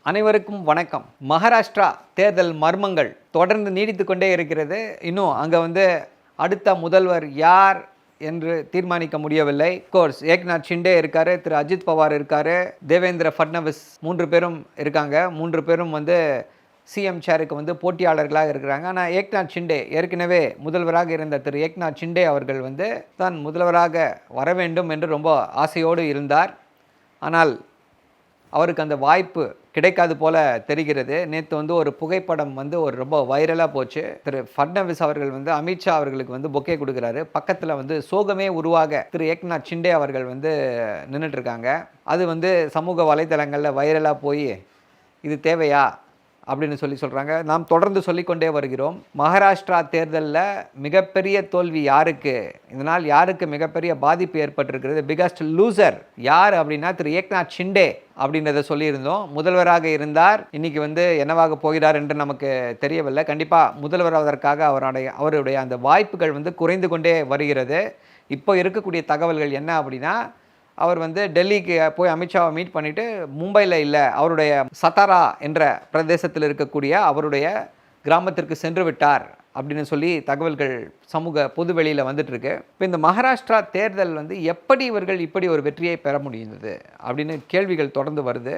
அனைவருக்கும் வணக்கம். மகாராஷ்டிரா தேர்தல் மர்மங்கள் தொடர்ந்து நீடித்து கொண்டே இருக்கிறது. இன்னும் அங்கே அடுத்த முதல்வர் யார் என்று தீர்மானிக்க முடியவில்லை. கோர்ஸ் ஏக்நாத் ஷிண்டே இருக்காரு, திரு அஜித் பவார் இருக்காரு, தேவேந்திர ஃபட்னவிஸ் 3 பேரும் இருக்காங்க. 3 பேரும் சிஎம் சேருக்கு போட்டியாளர்களாக இருக்கிறாங்க. ஆனால் ஏக்நாத் ஷிண்டே ஏற்கனவே முதல்வராக இருந்த திரு ஏக்நாத் ஷிண்டே அவர்கள் தான் முதல்வராக வர வேண்டும் என்று ரொம்ப ஆசையோடு இருந்தார். ஆனால் அவருக்கு அந்த வாய்ப்பு கிடைக்காது போல தெரிகிறது. நேற்று ஒரு புகைப்படம் ஒரு ரொம்ப வைரலாக போச்சு. திரு ஃபட்னவிஸ் அவர்கள் அமித்ஷா அவர்களுக்கு பொக்கே கொடுக்குறாரு. பக்கத்தில் சோகமே உருவாக திரு ஏக்நாத் ஷிண்டே அவர்கள் நின்றுட்டு இருக்காங்க. அது சமூக வலைதளங்களில் வைரலாக போய் இது தேவையா அப்படின்னு சொல்கிறாங்க. நாம் தொடர்ந்து சொல்லிக்கொண்டே வருகிறோம். மகாராஷ்டிரா தேர்தலில் மிகப்பெரிய தோல்வி யாருக்கு, இதனால் யாருக்கு மிகப்பெரிய பாதிப்பு ஏற்பட்டிருக்கிறது, பிகஸ்ட் லூசர் யார் அப்படின்னா திரு ஏக்நாத் ஷிண்டே அப்படின்றத சொல்லியிருந்தோம். முதல்வராக இருந்தார், இன்னைக்கு என்னவாக போகிறார் என்று நமக்கு தெரியவில்லை. கண்டிப்பாக முதல்வராவதற்காக அவருடைய அந்த வாய்ப்புகள் குறைந்து கொண்டே வருகிறது. இப்போ இருக்கக்கூடிய தகவல்கள் என்ன அப்படின்னா, அவர் டெல்லிக்கு போய் அமித்ஷாவை மீட் பண்ணிவிட்டு மும்பையில் இல்லை, அவருடைய சத்தாரா என்ற பிரதேசத்தில் இருக்கக்கூடிய அவருடைய கிராமத்திற்கு சென்று விட்டார் அப்படின்னு சொல்லி தகவல்கள் சமூக பொதுவெளியில் வந்துட்டுருக்கு. இப்போ இந்த மகாராஷ்டிரா தேர்தல் எப்படி இவர்கள் இப்படி ஒரு வெற்றியை பெற முடிந்தது அப்படின்னு கேள்விகள் தொடர்ந்து வருது.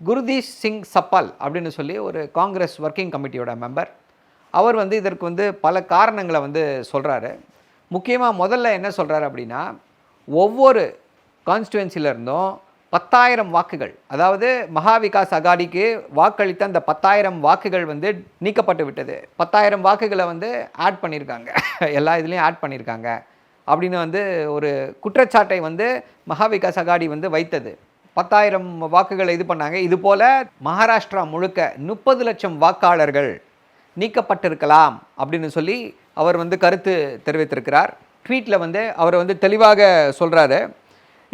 குருதீஷ் சிங் சப்பால் அப்படின்னு சொல்லி ஒரு காங்கிரஸ் ஒர்க்கிங் கமிட்டியோட மெம்பர், அவர் இதற்கு பல காரணங்களை சொல்கிறாரு. முக்கியமாக முதல்ல என்ன சொல்கிறாரு அப்படின்னா, ஒவ்வொரு கான்ஸ்டுவன்சியில் இருந்தும் 10,000 வாக்குகள், அதாவது மகா விகாஸ் அகாடிக்கு வாக்களித்த அந்த 10,000 வாக்குகள் நீக்கப்பட்டு விட்டது. 10,000 வாக்குகளை ஆட் பண்ணியிருக்காங்க, எல்லா இதுலேயும் ஆட் பண்ணியிருக்காங்க அப்படின்னு ஒரு குற்றச்சாட்டை மகா விகாஸ் அகாடி வைத்தது. 10,000 வாக்குகளை இது பண்ணாங்க. இதுபோல் மகாராஷ்டிரா முழுக்க 30 லட்சம் வாக்காளர்கள் நீக்கப்பட்டிருக்கலாம் அப்படின்னு சொல்லி அவர் கருத்து தெரிவித்திருக்கிறார். ட்வீட்டில் அவர் தெளிவாக சொல்கிறாரு.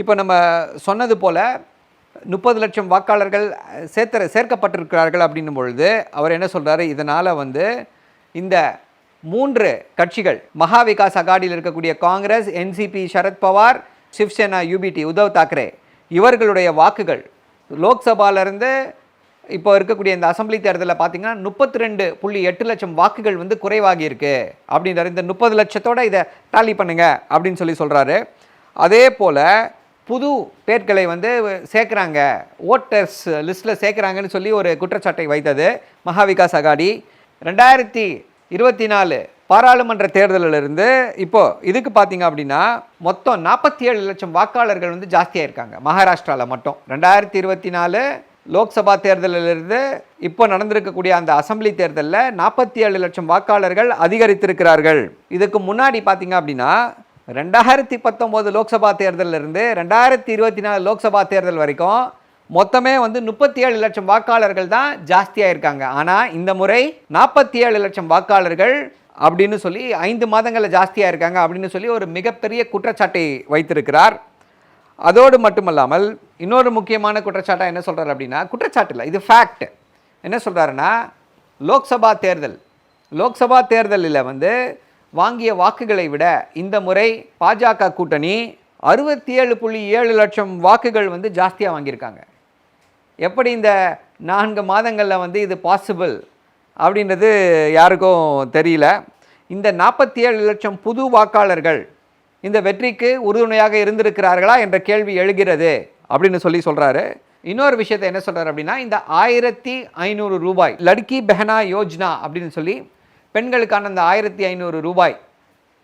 இப்போ நம்ம சொன்னது போல் 30 லட்சம் வாக்காளர்கள் சேர்க்கப்பட்டிருக்கிறார்கள் அப்படின்னும் பொழுது அவர் என்ன சொல்கிறாரு, இதனால் இந்த 3 கட்சிகள், மகா விகாஸ் அகாடியில் இருக்கக்கூடிய காங்கிரஸ், என்சிபி சரத் பவார், சிவசேனா யூபிடி உத்தவ் தாக்கரே, இவர்களுடைய வாக்குகள் லோக்சபாவிலிருந்து இப்போ இருக்கக்கூடிய இந்த அசம்பிளி தேர்தலில் பார்த்திங்கன்னா 32.8 லட்சம் வாக்குகள் குறைவாகி இருக்குது அப்படின்றார். இந்த 30 லட்சத்தோடு இதை டாலி பண்ணுங்க அப்படின்னு சொல்கிறாரு. அதே போல் புது பேர்களை சேர்க்குறாங்க, ஓட்டர்ஸ் லிஸ்ட்டில் சேர்க்குறாங்கன்னு சொல்லி ஒரு குற்றச்சாட்டை வைத்தது மகா விகாஸ் அகாடி. 2024 பாராளுமன்ற தேர்தலிலிருந்து இப்போது இதுக்கு பார்த்திங்க அப்படின்னா மொத்தம் 47 லட்சம் வாக்காளர்கள் ஜாஸ்தியாக இருக்காங்க மகாராஷ்டிராவில் மட்டும். 2024 லோக்சபா தேர்தலிலிருந்து இப்போ நடந்திருக்கக்கூடிய அந்த அசம்பிளி தேர்தலில் 47 லட்சம் வாக்காளர்கள் அதிகரித்திருக்கிறார்கள். இதுக்கு முன்னாடி பார்த்திங்க அப்படின்னா 2019 லோக்சபா தேர்தலிருந்து 2024 லோக்சபா தேர்தல் வரைக்கும் மொத்தமே 37 லட்சம் வாக்காளர்கள் தான் ஜாஸ்தியாக இருக்காங்க. ஆனால் இந்த முறை 47 லட்சம் வாக்காளர்கள் அப்படின்னு சொல்லி 5 மாதங்களில் ஜாஸ்தியாக இருக்காங்க அப்படின்னு சொல்லி ஒரு மிகப்பெரிய குற்றச்சாட்டை வைத்திருக்கிறார். அதோடு மட்டுமல்லாமல் இன்னொரு முக்கியமான குற்றச்சாட்டாக என்ன சொல்கிறார் அப்படின்னா, குற்றச்சாட்டு இல்லை, இது ஃபேக்ட். என்ன சொல்கிறாருன்னா, லோக்சபா தேர்தலில் வாங்கிய வாக்குகளை விட இந்த முறை பாஜக கூட்டணி 67.7 லட்சம் வாக்குகள் ஜாஸ்தியாக வாங்கியிருக்காங்க. எப்படி இந்த 4 மாதங்களில் இது பாசிபிள் அப்படின்றது யாருக்கும் தெரியல. இந்த 47 லட்சம் புது வாக்காளர்கள் இந்த வெற்றிக்கு உறுதுணையாக இருந்திருக்கிறார்களா என்ற கேள்வி எழுகிறது அப்படின்னு சொல்கிறாரு. இன்னொரு விஷயத்தை என்ன சொல்கிறார் அப்படின்னா, இந்த 1,500 ரூபாய் லட்கி பெஹனா யோஜனா அப்படின்னு சொல்லி பெண்களுக்கான அந்த 1,500 ரூபாய்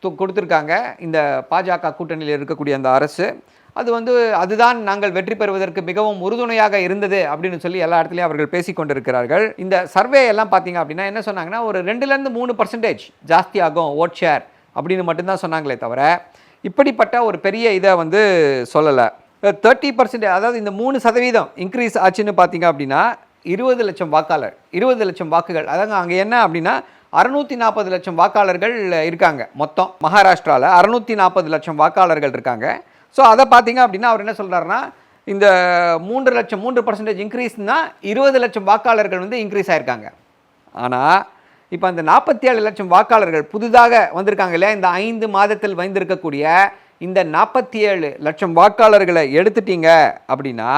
கொடுத்துருக்காங்க இந்த பாஜக கூட்டணியில் இருக்கக்கூடிய அந்த அரசு. அதுதான் நாங்கள் வெற்றி பெறுவதற்கு மிகவும் உறுதுணையாக இருந்தது அப்படின்னு சொல்லி எல்லா இடத்துலையும் அவர்கள் பேசிக்கொண்டிருக்கிறார்கள். இந்த சர்வே எல்லாம் பார்த்தீங்க அப்படின்னா என்ன சொன்னாங்கன்னா, ஒரு 2-3% ஜாஸ்தி ஆகும் ஓட் ஷேர் அப்படின்னு மட்டும்தான் சொன்னாங்களே தவிர இப்படிப்பட்ட ஒரு பெரிய இதை சொல்லலை. 30%, அதாவது இந்த 3% இன்க்ரீஸ் ஆச்சுன்னு பார்த்தீங்க அப்படின்னா 20 லட்சம் வாக்குகள். அதாங்க அங்கே என்ன அப்படின்னா 640 லட்சம் வாக்காளர்கள் இருக்காங்க. மொத்தம் மகாராஷ்டிராவில் 640 லட்சம் வாக்காளர்கள் இருக்காங்க. ஸோ அதை பார்த்தீங்க அப்படின்னா அவர் என்ன சொல்கிறாருன்னா, இந்த 3% இன்க்ரீஸ்னா 20 லட்சம் வாக்காளர்கள் இன்க்ரீஸ் ஆகிருக்காங்க. ஆனால் இப்போ அந்த 47 லட்சம் வாக்காளர்கள் புதிதாக வந்திருக்காங்க இல்லையா, இந்த 5 மாதத்தில் வந்திருக்கக்கூடிய இந்த 47 லட்சம் வாக்காளர்களை எடுத்துட்டீங்க அப்படின்னா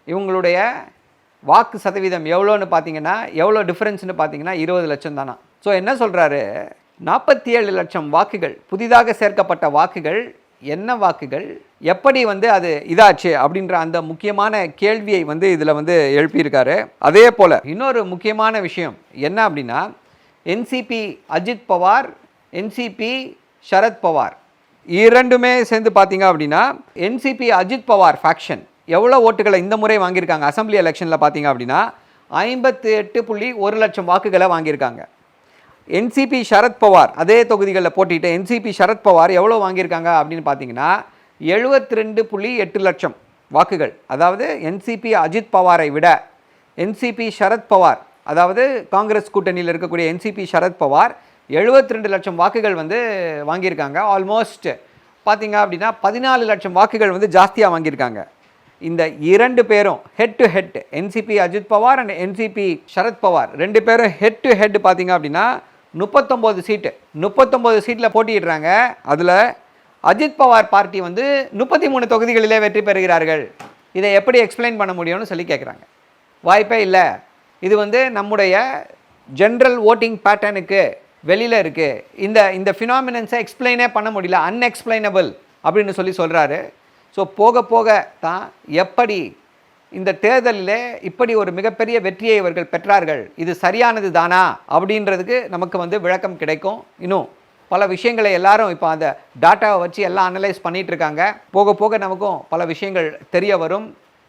இவங்களுடைய வாக்கு சதவீதம் எவ்வளோன்னு பார்த்தீங்கன்னா, எவ்வளோ டிஃப்ரென்ஸ்னு பார்த்தீங்கன்னா 20 லட்சம் தானா. ஸோ என்ன சொல்கிறாரு, 47 லட்சம் வாக்குகள், புதிதாக சேர்க்கப்பட்ட வாக்குகள், என்ன வாக்குகள், எப்படி வந்து அது இதாச்சு அப்படின்ற அந்த முக்கியமான கேள்வியை வந்து இதில் வந்து எழுப்பியிருக்காரு. அதே போல் இன்னொரு முக்கியமான விஷயம் என்ன அப்படின்னா, என்சிபி அஜித் பவார், என்சிபி சரத் பவார் இரண்டுமே சேர்ந்து பார்த்தீங்க அப்படின்னா, என்சிபி அஜித் பவார் ஃபேக்ஷன் எவ்வளோ ஓட்டுகளை இந்த முறை வாங்கியிருக்காங்க அசம்பிளி எலெக்ஷனில் பார்த்தீங்க அப்படின்னா 58.1 லட்சம் வாக்குகளை வாங்கியிருக்காங்க. என்சிபி சரத் பவார் அதே தொகுதிகளில் போட்டிட்டு என்சிபி சரத் பவார் எவ்வளோ வாங்கியிருக்காங்க அப்படின்னு பார்த்தீங்கன்னா 72.8 லட்சம் வாக்குகள். அதாவது என்சிபி அஜித் பவாரை விட என்சிபி சரத் பவார், அதாவது காங்கிரஸ் கூட்டணியில் இருக்கக்கூடிய என்சிபி சரத் பவார் 72 லட்சம் வாக்குகள் வந்து வாங்கியிருக்காங்க. ஆல்மோஸ்ட் பார்த்தீங்க அப்படின்னா 14 லட்சம் வாக்குகள் வந்து ஜாஸ்தியாக வாங்கியிருக்காங்க. இந்த இரண்டு பேரும் head to head, NCP Ajit Pawar and NCP Sharad Pawar ரெண்டு பேரும் ஹெட் டு ஹெட் பார்த்தீங்க அப்படின்னா 39 சீட்டில் போட்டியிடுறாங்க. அதில் அஜித் பவார் பார்ட்டி வந்து 33 தொகுதிகளிலே வெற்றி பெறுகிறார்கள். இதை எப்படி எக்ஸ்பிளைன் பண்ண முடியும்னு சொல்லி கேட்குறாங்க. வாய்ப்பே இல்லை. இது வந்து நம்முடைய ஜென்ரல் ஓட்டிங் பேட்டர்னுக்கு வெளியில் இருக்குது. இந்த ஃபினாமினன்ஸை எக்ஸ்பிளைனே பண்ண முடியல, அன்எக்ஸ்பிளைனபிள் அப்படின்னு சொல்கிறாரு. ஸோ போக போக தான் எப்படி இந்த தேர்தலில் இப்படி ஒரு மிகப்பெரிய வெற்றியை இவர்கள் பெற்றார்கள், இது சரியானது தானா அப்படின்றதுக்கு நமக்கு வந்து விளக்கம் கிடைக்கும். இன்னும் பல விஷயங்களை எல்லாரும் இப்போ அந்த டாட்டாவை வச்சு எல்லாம் அனலைஸ் பண்ணிகிட்ருக்காங்க. போக போக நமக்கும் பல விஷயங்கள் தெரிய வரும்.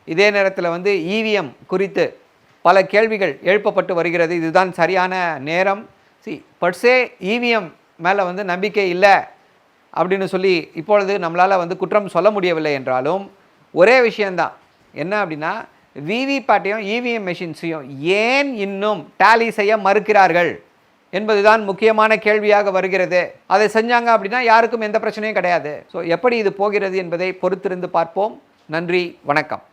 இதே நேரத்தில் வந்து இவிஎம் குறித்து பல கேள்விகள் எழுப்பப்பட்டு வருகிறது. இதுதான் சரியான நேரம். பட்ஸே இவிஎம் மேலே வந்து நம்பிக்கை இல்லை அப்படின்னு சொல்லி இப்பொழுது நம்மளால் வந்து குற்றம் சொல்ல முடியவில்லை என்றாலும் ஒரே விஷயந்தான் என்ன அப்படின்னா, விவிபேட்டையும் இவிஎம் மெஷின்ஸையும் ஏன் இன்னும் டேலி செய்ய மறுக்கிறார்கள் என்பதுதான் முக்கியமான கேள்வியாக வருகிறது. அதை செஞ்சாங்க அப்படின்னா யாருக்கும் எந்த பிரச்சனையும் கிடையாது. ஸோ எப்படி இது போகிறது என்பதை பொறுத்திருந்து பார்ப்போம். நன்றி, வணக்கம்.